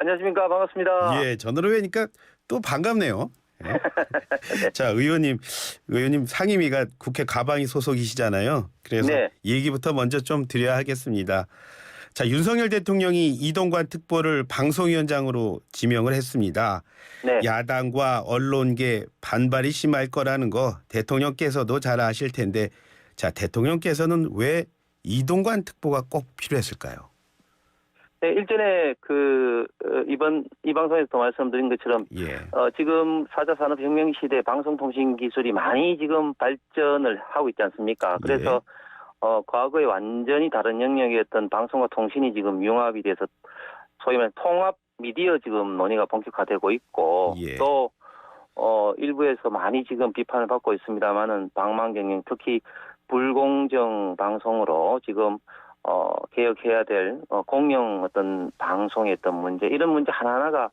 안녕하십니까. 반갑습니다. 예, 전화로 뵈니까 또 반갑네요. 예. 네. 자, 의원님 상임위가 국회 가방위 소속이시잖아요. 그래서 네. 얘기부터 먼저 좀 드려야 하겠습니다. 자, 윤석열 대통령이 이동관 특보를 방송위원장으로 지명을 했습니다. 네. 야당과 언론계 반발이 심할 거라는 거 대통령께서도 잘 아실 텐데, 자, 대통령께서는 왜 이동관 특보가 꼭 필요했을까요? 네, 일전에 이 방송에서 말씀드린 것처럼 예. 지금 4차 산업혁명 시대 방송통신 기술이 많이 지금 발전을 하고 있지 않습니까? 그래서 과거에 완전히 다른 영역이었던 방송과 통신이 지금 융합이 돼서 소위 말하는 통합 미디어 지금 논의가 본격화되고 있고 예. 또 일부에서 많이 지금 비판을 받고 있습니다만은 방망경영 특히 불공정 방송으로 지금 개혁해야 될 공영 어떤 방송의 어떤 문제 이런 문제 하나하나가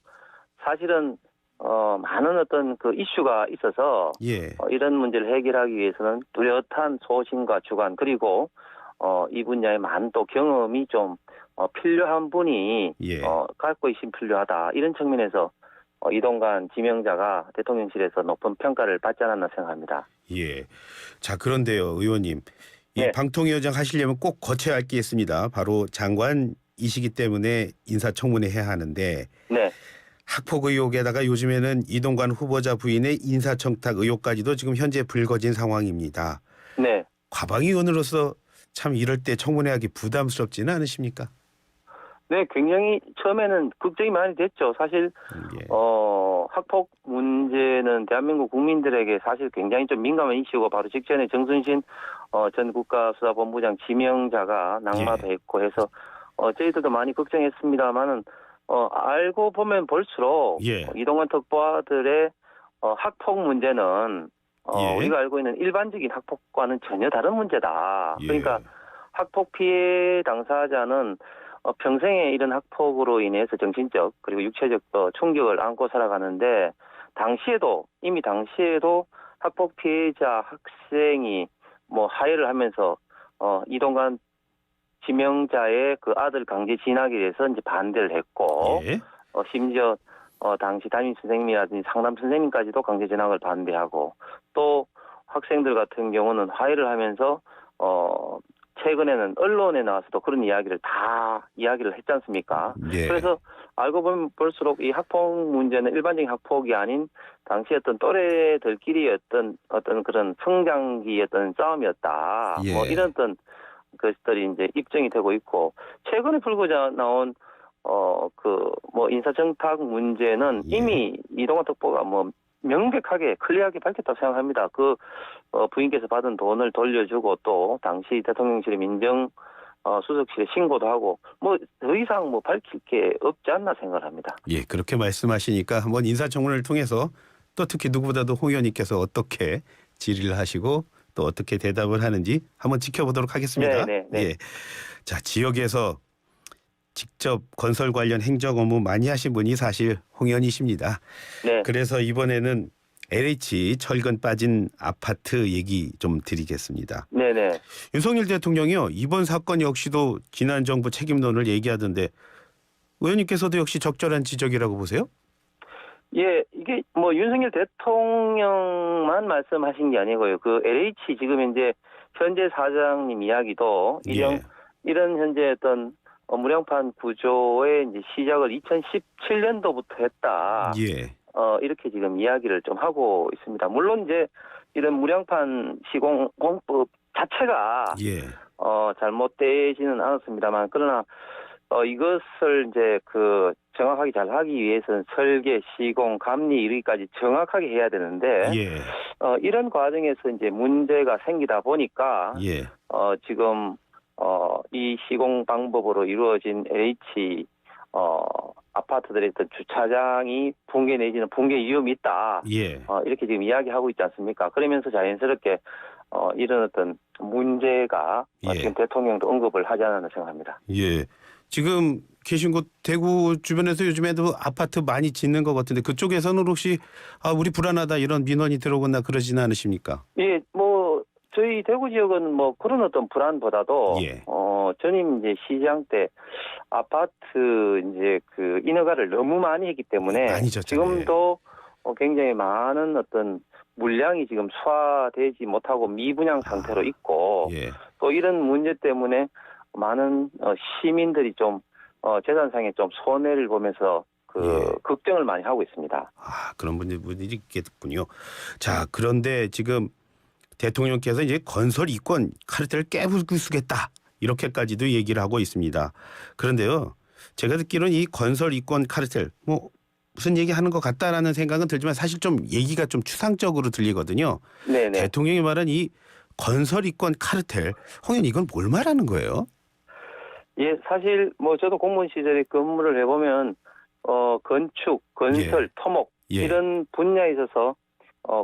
사실은 많은 어떤 그 이슈가 있어서 예. 이런 문제를 해결하기 위해서는 뚜렷한 소신과 주관 그리고 이 분야에 많은 또 경험이 좀 필요한 분이 예. 갖고 있으면 필요하다 이런 측면에서 이동관 지명자가 대통령실에서 높은 평가를 받지 않았나 생각합니다. 예. 자, 그런데요, 의원님. 이 네. 방통위원장 하시려면 꼭 거쳐야 할 게 있습니다. 바로 장관이시기 때문에 인사청문회 해야 하는데 네. 학폭 의혹에다가 요즘에는 이동관 후보자 부인의 인사청탁 의혹까지도 지금 현재 불거진 상황입니다. 네. 과방위원으로서 참 이럴 때 청문회하기 부담스럽지는 않으십니까? 네, 굉장히 처음에는 걱정이 많이 됐죠. 사실 예. 학폭 문제는 대한민국 국민들에게 사실 굉장히 좀 민감한 이슈고 바로 직전에 정순신 전 국가수사본부장 지명자가 낙마됐고 해서 저희들도 많이 걱정했습니다만은 알고 보면 볼수록 예. 이동관 특보들의 학폭 문제는 예. 우리가 알고 있는 일반적인 학폭과는 전혀 다른 문제다. 예. 그러니까 학폭 피해 당사자는 평생에 이런 학폭으로 인해서 정신적 그리고 육체적 충격을 안고 살아가는데 이미 당시에도 학폭 피해자 학생이 하해를 하면서 이동관 지명자의 그 아들 강제 진학에 대해서 이제 반대를 했고 예. 심지어 당시 담임 선생님이라든지 상담 선생님까지도 강제 진학을 반대하고 또 학생들 같은 경우는 화해를 하면서 최근에는 언론에 나와서도 그런 이야기를 했지 않습니까? 예. 그래서 알고 보면 볼수록 이 학폭 문제는 일반적인 학폭이 아닌 당시 어떤 또래들끼리 어떤 그런 성장기였던 싸움이었다. 예. 이런 어떤 것들이 이제 입증이 되고 있고 최근에 불거져 나온 인사청탁 문제는 예. 이미 이동관 특보가 명백하게 클리어하게 밝혔다고 생각합니다. 부인께서 받은 돈을 돌려주고 또 당시 대통령실의 민정 수석실에 신고도 하고 더 이상 밝힐 게 없지 않나 생각을 합니다. 예, 그렇게 말씀하시니까 한번 인사청문회를 통해서 또 특히 누구보다도 홍 의원님께서 어떻게 질의를 하시고 또 어떻게 대답을 하는지 한번 지켜보도록 하겠습니다. 네. 예. 자, 지역에서 직접 건설 관련 행정 업무 많이 하신 분이 사실 홍 의원이십니다. 네. 그래서 이번에는 LH 철근 빠진 아파트 얘기 좀 드리겠습니다. 네네. 윤석열 대통령이요, 이번 사건 역시도 지난 정부 책임론을 얘기하던데 의원님께서도 역시 적절한 지적이라고 보세요? 예, 이게 윤석열 대통령만 말씀하신 게 아니고요. 그 LH 지금 이제 현재 사장님 이야기도 이런 현재 어떤 무량판 구조의 이제 시작을 2017년도부터 했다. 예. 이렇게 지금 이야기를 좀 하고 있습니다. 물론 이제 이런 무량판 시공법 자체가 예. 잘못되지는 않았습니다만 그러나 이것을 이제 정확하게 잘 하기 위해서는 설계, 시공, 감리 이르기까지 정확하게 해야 되는데 예. 이런 과정에서 이제 문제가 생기다 보니까 예. 지금 이 시공 방법으로 이루어진 LH 아파트들의 어떤 주차장이 붕괴 내지는 붕괴 위험이 있다. 예. 이렇게 지금 이야기하고 있지 않습니까? 그러면서 자연스럽게 이런 어떤 문제가 예. 지금 대통령도 언급을 하지 않았나 생각합니다. 예. 지금 계신 곳 대구 주변에서 요즘에도 아파트 많이 짓는 것 같은데 그쪽에서는 혹시 우리 불안하다 이런 민원이 들어오거나 그러지는 않으십니까? 예, 저희 대구 지역은 뭐 그런 어떤 불안보다도 예. 전임 이제 시장 때 아파트 이제 그 인허가를 너무 많이 했기 때문에 많이 졌잖아요. 지금도 굉장히 많은 어떤 물량이 지금 소화되지 못하고 미분양 상태로 있고 예. 또 이런 문제 때문에 많은 시민들이 좀 재산상에 좀 손해를 보면서 예. 걱정을 많이 하고 있습니다. 그런 분들이 있겠군요. 자, 그런데 지금 대통령께서 이제 건설 이권 카르텔을 깨부수겠다 이렇게까지도 얘기를 하고 있습니다. 그런데요, 제가 듣기로는 이 건설 이권 카르텔 뭐 무슨 얘기하는 것 같다라는 생각은 들지만 사실 좀 얘기가 좀 추상적으로 들리거든요. 네네. 대통령이 말한 이 건설 이권 카르텔, 홍 의원 이건 뭘 말하는 거예요? 예, 사실 뭐 저도 공무원 시절에 근무를 해보면 건축, 건설, 예. 토목 예. 이런 분야에 있어서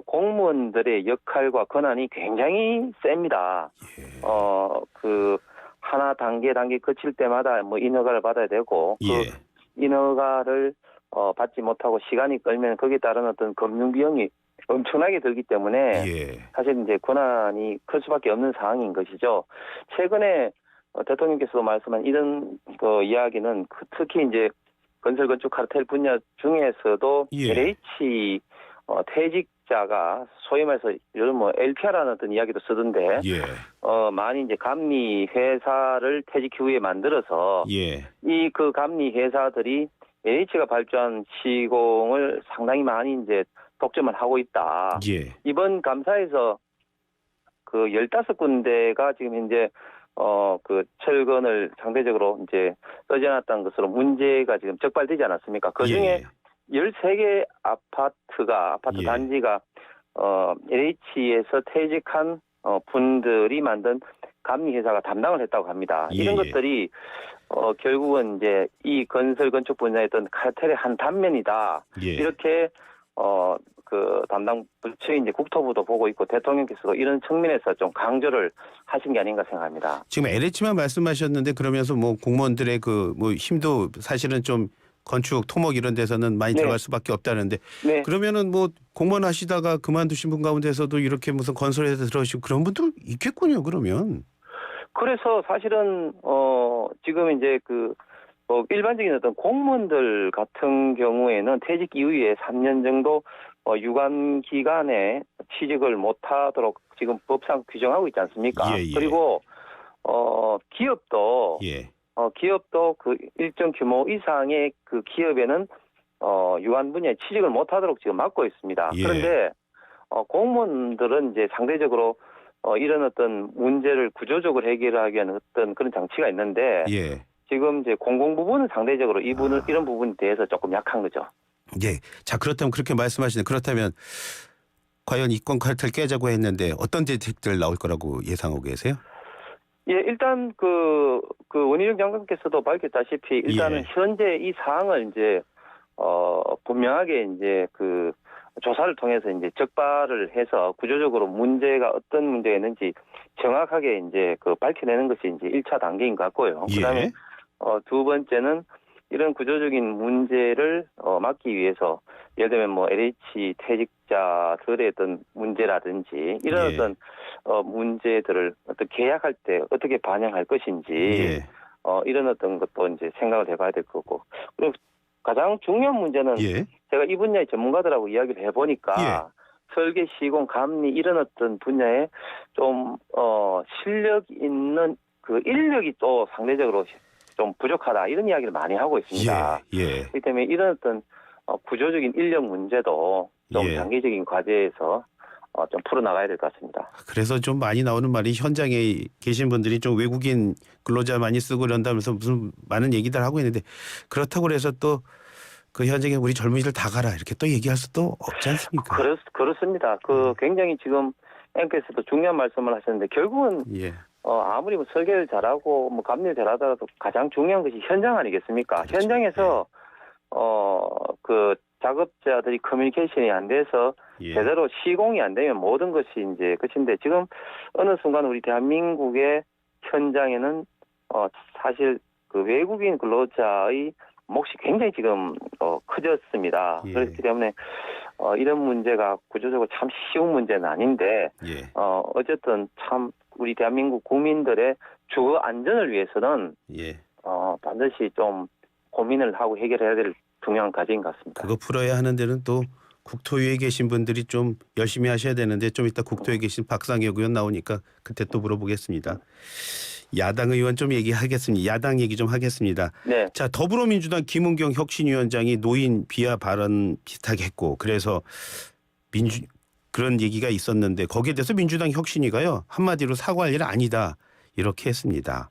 공무원들의 역할과 권한이 굉장히 셉니다. 예. 그 하나 단계 거칠 때마다 뭐 인허가를 받아야 되고 예. 그 인허가를 받지 못하고 시간이 끌면 거기에 따른 어떤 금융 비용이 엄청나게 들기 때문에 예. 사실 이제 권한이 클 수밖에 없는 상황인 것이죠. 최근에 대통령께서도 말씀한 이런 이야기는 특히 이제 건설 건축 카르텔 분야 중에서도 예. LH 퇴직자가 소위 말해서 요즘 뭐 LPR라는 어떤 이야기도 쓰던데 예. 많이 이제 감리 회사를 퇴직 후에 만들어서 예. 이 그 감리 회사들이 LH가 발주한 시공을 상당히 많이 이제 독점을 하고 있다. 예. 이번 감사에서 그 15군데가 지금 현재 그 철근을 상대적으로 이제 써져놨다는 것으로 문제가 지금 적발되지 않았습니까? 그 중에 13개 아파트 예. 단지가 LH에서 퇴직한 분들이 만든 감리 회사가 담당을 했다고 합니다. 이런 것들이 결국은 이제 이 건설 건축 분야의 어떤 카르텔의 한 단면이다. 예. 이렇게 그 담당 부처인 이제 국토부도 보고 있고 대통령께서도 이런 측면에서 좀 강조를 하신 게 아닌가 생각합니다. 지금 LH만 말씀하셨는데 그러면서 뭐 공무원들의 그 뭐 힘도 사실은 좀 건축, 토목 이런 데서는 많이 네. 들어갈 수밖에 없다는데 네. 그러면은 뭐 공무원 하시다가 그만두신 분 가운데서도 이렇게 무슨 건설회사 들어오시고 그런 분들 있겠군요. 그러면. 그래서 사실은 지금 이제 일반적인 어떤 공무원들 같은 경우에는 퇴직 이후에 3년 정도 유관 기간에 취직을 못하도록 지금 법상 규정하고 있지 않습니까? 예, 예. 그리고 기업도 예. 기업도 그 일정 규모 이상의 그 기업에는 유관 분야에 취직을 못하도록 지금 막고 있습니다. 예. 그런데 공무원들은 이제 상대적으로 이런 어떤 문제를 구조적으로 해결하기 위한 어떤 그런 장치가 있는데 예. 지금 이제 공공 부분은 상대적으로 이런 부분에 대해서 조금 약한 거죠. 예. 자, 그렇다면 그렇게 말씀하시네. 그렇다면 과연 이권 카르텔 깨자고 했는데 어떤 대책들 나올 거라고 예상하고 계세요? 예, 일단 원희룡 장관께서도 밝혔다시피 일단은 현재 이 사항을 이제 분명하게 이제 조사를 통해서 이제 적발을 해서 구조적으로 문제가 어떤 문제가 있는지 정확하게 이제 밝혀내는 것이 이제 1차 단계인 것 같고요. 예. 그다음에 두 번째는 이런 구조적인 문제를 막기 위해서 예를 들면 뭐 LH 퇴직자들의 어떤 문제라든지 이런 어떤 문제들을 어떤 계약할 때 어떻게 반영할 것인지 이런 어떤 것도 이제 생각을 해봐야 될 거고 그리고 가장 중요한 문제는 제가 이 분야의 전문가들하고 이야기를 해보니까 설계, 시공, 감리 이런 어떤 분야에 좀 실력 있는 그 인력이 또 상대적으로 좀 부족하다 이런 이야기를 많이 하고 있습니다. 그렇기 때문에 이런 어떤 구조적인 인력 문제도 좀 장기적인 과제에서 좀 풀어나가야 될 것 같습니다. 그래서 좀 많이 나오는 말이 현장에 계신 분들이 좀 외국인 근로자 많이 쓰고 이런다면서 무슨 많은 얘기들 하고 있는데 그렇다고 해서 또 그 현장에 우리 젊은이들 다 가라 이렇게 또 얘기할 수도 없지 않습니까? 그렇습니다. 굉장히 지금 앵커에서도 중요한 말씀을 하셨는데 결국은 아무리 뭐 설계를 잘하고 뭐 감리를 잘하더라도 가장 중요한 것이 현장 아니겠습니까? 그렇죠. 현장에서 그 작업자들이 커뮤니케이션이 안 돼서 제대로 시공이 안 되면 모든 것이 이제 끝인데 지금 어느 순간 우리 대한민국의 현장에는 사실 그 외국인 근로자의 몫이 굉장히 지금 커졌습니다. 그렇기 때문에 이런 문제가 구조적으로 참 쉬운 문제는 아닌데 예. 어쨌든 참 우리 대한민국 국민들의 주거 안전을 위해서는 예. 반드시 좀 고민을 하고 해결해야 될 중요한 과제인 것 같습니다. 그거 풀어야 하는 데는 또 국토위에 계신 분들이 좀 열심히 하셔야 되는데 좀 이따 국토위에 계신 박상혁 의원 나오니까 그때 또 물어보겠습니다. 야당 의원 좀 얘기하겠습니다. 야당 얘기 좀 하겠습니다. 네. 자, 더불어민주당 김은경 혁신위원장이 노인 비하 발언 비슷하게 했고 그래서 그런 얘기가 있었는데 거기에 대해서 민주당 혁신위가요 한마디로 사과할 일 아니다 이렇게 했습니다.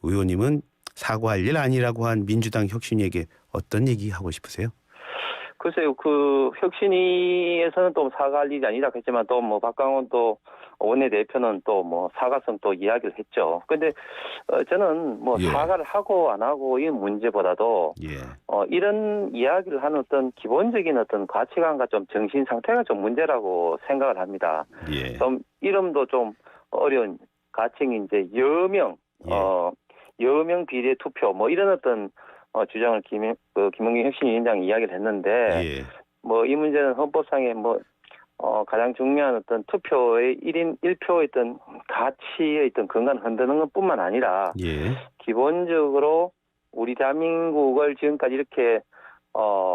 의원님은 사과할 일 아니라고 한 민주당 혁신위에게 어떤 얘기 하고 싶으세요? 글쎄요, 그 혁신위에서는 또 사과할 일이 아니다 했지만 또 뭐 박강원 또 원내대표는 또 뭐 사과성 또 이야기를 했죠. 근데 저는 뭐 예. 사과를 하고 안 하고 이 문제보다도 예. 이런 이야기를 하는 어떤 기본적인 어떤 가치관과 좀 정신 상태가 좀 문제라고 생각을 합니다. 예. 좀 이름도 좀 어려운 가칭이 이제 여명, 여명 비례 투표 뭐 이런 어떤 주장을 김은경 혁신위원장이 이야기를 했는데 예. 뭐 이 문제는 헌법상에 뭐 가장 중요한 어떤 투표의 1인 1표의 어떤 가치의 어떤 근간을 흔드는 것뿐만 아니라 예. 기본적으로 우리 대한민국을 지금까지 이렇게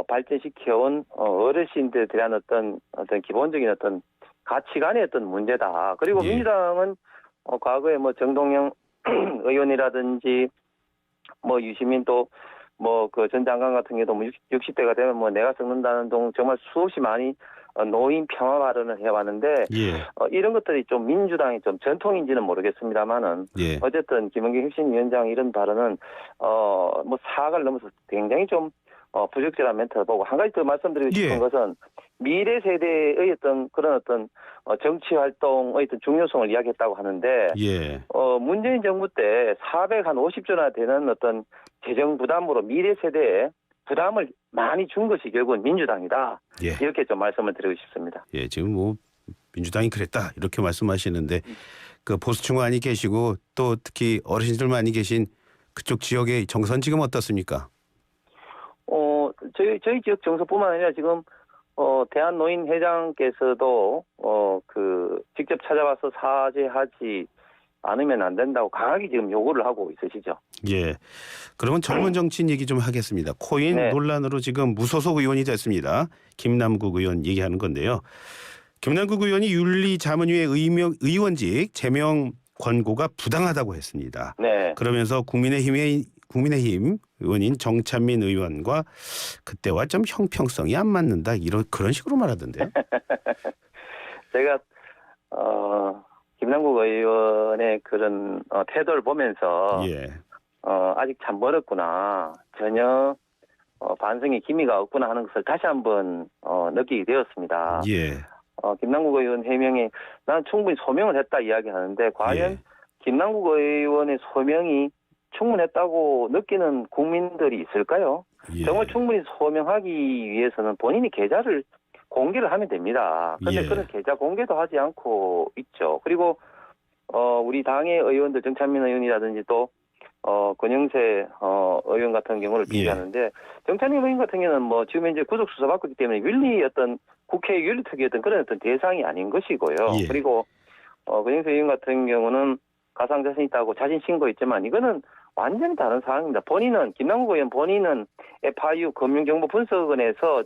발전시켜온 어르신들에 대한 어떤 기본적인 어떤 가치관의 어떤 문제다. 그리고 예. 민주당은 과거에 뭐 정동영 의원이라든지 뭐 유시민 또 뭐 그 전 장관 같은 경우도 뭐 60대가 되면 뭐 내가 썩는다는 동 정말 수없이 많이 노인 평화 발언을 해왔는데 예. 이런 것들이 좀 민주당의 좀 전통인지는 모르겠습니다만은 예. 어쨌든 김은경 혁신위원장 이런 발언은 뭐 사과를 넘어서 굉장히 좀 부적절한 멘트를 보고 한 가지 더 말씀드리고 싶은 예. 것은 미래 세대의 어떤 그런 어떤 정치 활동의 어떤 중요성을 이야기했다고 하는데 예. 문재인 정부 때 450조나 되는 어떤 재정 부담으로 미래 세대에 부담을 많이 준 것이 결국은 민주당이다. 예. 이렇게 좀 말씀을 드리고 싶습니다. 예. 지금 뭐 민주당이 그랬다 이렇게 말씀하시는데 그 보수층 많이 계시고 또 특히 어르신들 많이 계신 그쪽 지역의 정선 지금 어떻습니까? 저희 지역 정서뿐만 아니라 지금 대한노인회장께서도 직접 찾아와서 사죄하지 않으면 안 된다고 강하게 지금 요구를 하고 있으시죠. 예. 그러면 젊은 정치인 얘기 좀 하겠습니다. 코인 네. 논란으로 지금 무소속 의원이 됐습니다. 김남국 의원 얘기하는 건데요. 김남국 의원이 윤리자문위의 의원직 제명 권고가 부당하다고 했습니다. 네. 그러면서 국민의힘 의원인 정찬민 의원과 그때와 좀 형평성이 안 맞는다 그런 식으로 말하던데요. 제가 김남국 의원의 그런 태도를 보면서 예. 아직 참 멀었구나. 전혀 반성의 기미가 없구나 하는 것을 다시 한번 느끼게 되었습니다. 예. 김남국 의원 해명에 나는 충분히 소명을 했다 이야기하는데 과연 예. 김남국 의원의 소명이 충분했다고 느끼는 국민들이 있을까요? 예. 정말 충분히 소명하기 위해서는 본인이 계좌를 공개를 하면 됩니다. 그런데 예. 그런 계좌 공개도 하지 않고 있죠. 그리고 우리 당의 의원들 정찬민 의원이라든지 또 권영세 의원 같은 경우를 비교하는데 정찬민 의원 같은 경우는 뭐 지금 이제 구속 수사 받고 있기 때문에 국회 윤리특위였던 그런 어떤 대상이 아닌 것이고요. 예. 그리고 권영세 의원 같은 경우는 가상 자신 있다고 자진 신고했지만 이거는 완전히 다른 상황입니다. 김남국 의원 본인은 FIU 금융정보분석원에서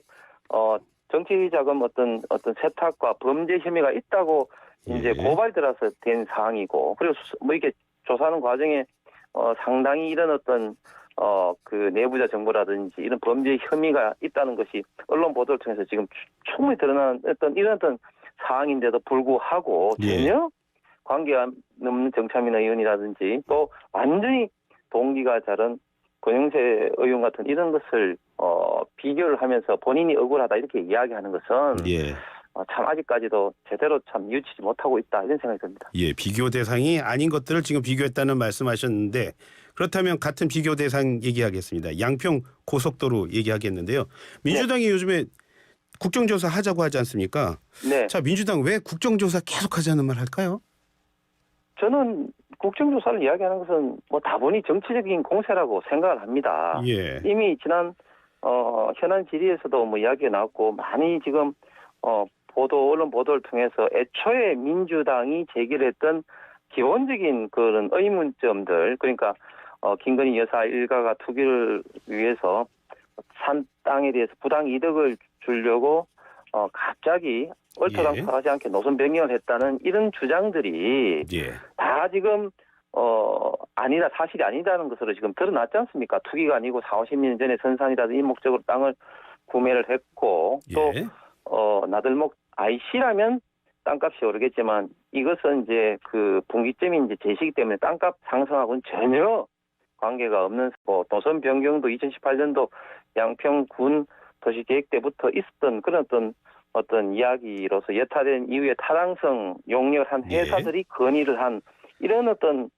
정치자금 어떤 세탁과 범죄 혐의가 있다고 이제 예. 고발 들어서 된 사항이고 그리고 뭐 이렇게 조사하는 과정에 상당히 이런 어떤 그 내부자 정보라든지 이런 범죄 혐의가 있다는 것이 언론 보도를 통해서 지금 충분히 드러난 이런 사항인데도 불구하고 예. 전혀 관계가 없는 정찬민 의원이라든지 또 완전히 동기가 다른 권영세 의원 같은 이런 것을 비교를 하면서 본인이 억울하다 이렇게 이야기하는 것은 예. 참 아직까지도 제대로 참 뉘우치지 못하고 있다 이런 생각이 듭니다. 예, 비교 대상이 아닌 것들을 지금 비교했다는 말씀하셨는데 그렇다면 같은 비교 대상 얘기하겠습니다. 양평 고속도로 얘기하겠는데요. 민주당이 요즘에 국정조사 하자고 하지 않습니까? 네. 자, 민주당 왜 국정조사 계속하자는 말 할까요? 저는 국정조사를 이야기하는 것은 뭐 다분히 정치적인 공세라고 생각을 합니다. 예. 이미 지난 현안 질의에서도 뭐 이야기가 나왔고 많이 지금 언론 보도를 통해서 애초에 민주당이 제기했던 기본적인 그런 의문점들, 그러니까 김건희 여사 일가가 투기를 위해서 산 땅에 대해서 부당 이득을 주려고 갑자기 얼토당토하지 않게 노선 변경을 했다는 이런 주장들이 예. 다 지금 아니다, 사실이 아니다는 것으로 지금 드러났지 않습니까? 투기가 아니고 40, 50년 전에 선산이라든 이 목적으로 땅을 구매를 했고 또 예. 나들목 IC라면 땅값이 오르겠지만 이것은 이제 그 분기점이 이제 제시기 때문에 땅값 상승하고는 전혀 관계가 없는 노선 변경도 2018년도 양평군 도시계획 때부터 있었던 그런 어떤 이야기로서 여타된 이후에 타당성 용역을 한 회사들이 건의를 한 이런 어떤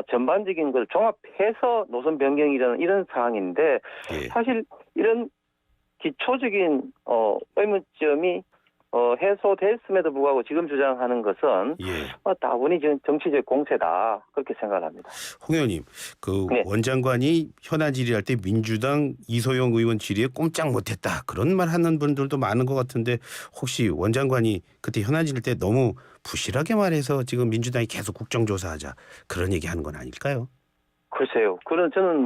전반적인 걸 종합해서 노선 변경이라는 이런 사항인데 사실 이런 기초적인 의문점이 해소됐음에도 불구하고 지금 주장하는 것은 다분히 지금 정치적 공세다 그렇게 생각합니다. 홍 의원님, 그 원장관이 현안 질의할 때 민주당 이소영 의원 질의에 꼼짝 못했다 그런 말 하는 분들도 많은 것 같은데 혹시 원장관이 그때 현안 질의할 때 너무 부실하게 말해서 지금 민주당이 계속 국정조사하자 그런 얘기하는 건 아닐까요? 글쎄요. 저는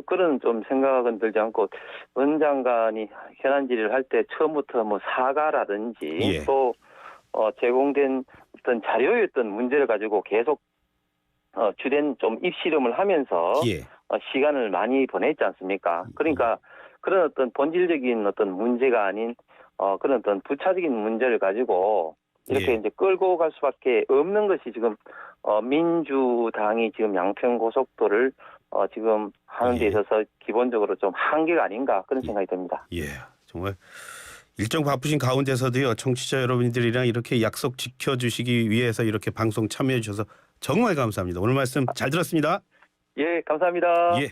그런 좀 생각은 들지 않고 원장관이 현안 질의를 할 때 처음부터 사과라든지 또 제공된 어떤 자료의 어떤 문제를 가지고 계속 주된 좀 입씨름을 하면서 시간을 많이 보냈지 않습니까? 그러니까 그런 어떤 본질적인 어떤 문제가 아닌 그런 어떤 부차적인 문제를 가지고 이렇게 이제 끌고 갈 수밖에 없는 것이 지금 민주당이 지금 양평고속도를 지금 하는 데 있어서 기본적으로 좀 한계가 아닌가 그런 생각이 듭니다. 예, 정말 일정 바쁘신 가운데서도요 청취자 여러분들이랑 이렇게 약속 지켜주시기 위해서 이렇게 방송 참여해 주셔서 정말 감사합니다. 오늘 말씀 잘 들었습니다. 예, 감사합니다. 예.